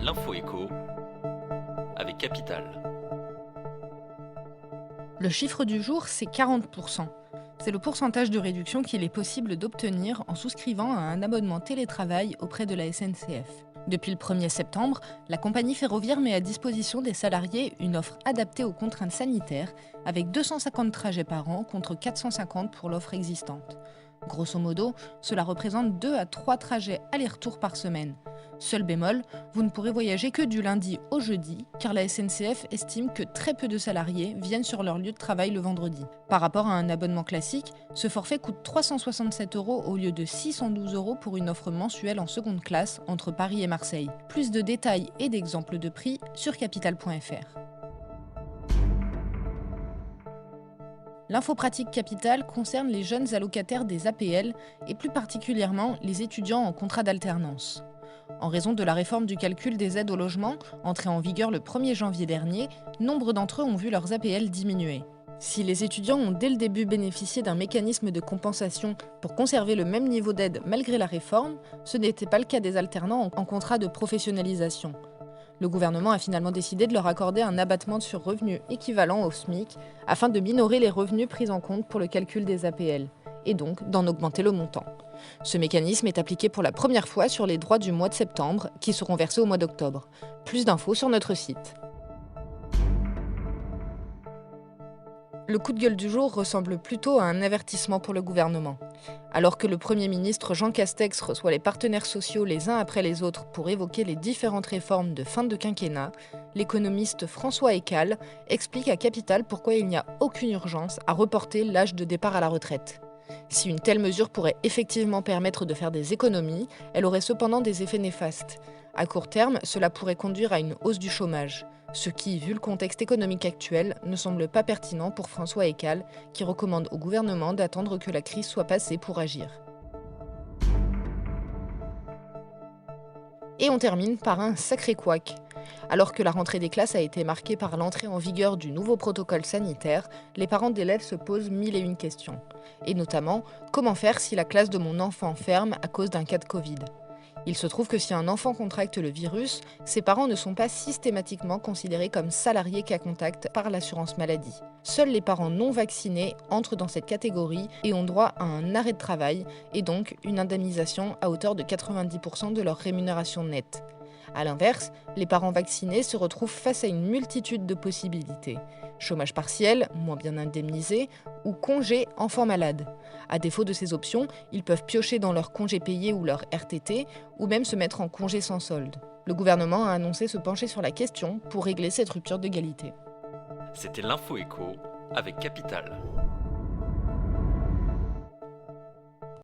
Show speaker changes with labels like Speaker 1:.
Speaker 1: L'info écho avec Capital.
Speaker 2: Le chiffre du jour, c'est 40%. C'est le pourcentage de réduction qu'il est possible d'obtenir en souscrivant à un abonnement télétravail auprès de la SNCF. Depuis le 1er septembre, la compagnie ferroviaire met à disposition des salariés une offre adaptée aux contraintes sanitaires avec 250 trajets par an contre 450 pour l'offre existante. Grosso modo, cela représente 2 à 3 trajets aller-retour par semaine. Seul bémol, vous ne pourrez voyager que du lundi au jeudi, car la SNCF estime que très peu de salariés viennent sur leur lieu de travail le vendredi. Par rapport à un abonnement classique, ce forfait coûte 367 € au lieu de 612 € pour une offre mensuelle en seconde classe entre Paris et Marseille. Plus de détails et d'exemples de prix sur capital.fr. L'info pratique Capital concerne les jeunes allocataires des APL et plus particulièrement les étudiants en contrat d'alternance. En raison de la réforme du calcul des aides au logement, entrée en vigueur le 1er janvier dernier, nombre d'entre eux ont vu leurs APL diminuer. Si les étudiants ont dès le début bénéficié d'un mécanisme de compensation pour conserver le même niveau d'aide malgré la réforme, ce n'était pas le cas des alternants en contrat de professionnalisation. Le gouvernement a finalement décidé de leur accorder un abattement sur revenus équivalent au SMIC afin de minorer les revenus pris en compte pour le calcul des APL et donc d'en augmenter le montant. Ce mécanisme est appliqué pour la première fois sur les droits du mois de septembre qui seront versés au mois d'octobre. Plus d'infos sur notre site. Le coup de gueule du jour ressemble plutôt à un avertissement pour le gouvernement. Alors que le Premier ministre Jean Castex reçoit les partenaires sociaux les uns après les autres pour évoquer les différentes réformes de fin de quinquennat, l'économiste François Ekal explique à Capital pourquoi il n'y a aucune urgence à reporter l'âge de départ à la retraite. Si une telle mesure pourrait effectivement permettre de faire des économies, elle aurait cependant des effets néfastes. À court terme, cela pourrait conduire à une hausse du chômage, ce qui, vu le contexte économique actuel, ne semble pas pertinent pour François Ekal, qui recommande au gouvernement d'attendre que la crise soit passée pour agir. Et on termine par un sacré couac. Alors que la rentrée des classes a été marquée par l'entrée en vigueur du nouveau protocole sanitaire, les parents d'élèves se posent 1001 questions. Et notamment, comment faire si la classe de mon enfant ferme à cause d'un cas de Covid ? Il se trouve que si un enfant contracte le virus, ses parents ne sont pas systématiquement considérés comme salariés cas contact par l'assurance maladie. Seuls les parents non vaccinés entrent dans cette catégorie et ont droit à un arrêt de travail et donc une indemnisation à hauteur de 90% de leur rémunération nette. A l'inverse, les parents vaccinés se retrouvent face à une multitude de possibilités. Chômage partiel, moins bien indemnisé, ou congé enfant malade. À défaut de ces options, ils peuvent piocher dans leur congé payé ou leur RTT, ou même se mettre en congé sans solde. Le gouvernement a annoncé se pencher sur la question pour régler cette rupture d'égalité.
Speaker 1: C'était l'info écho avec Capital.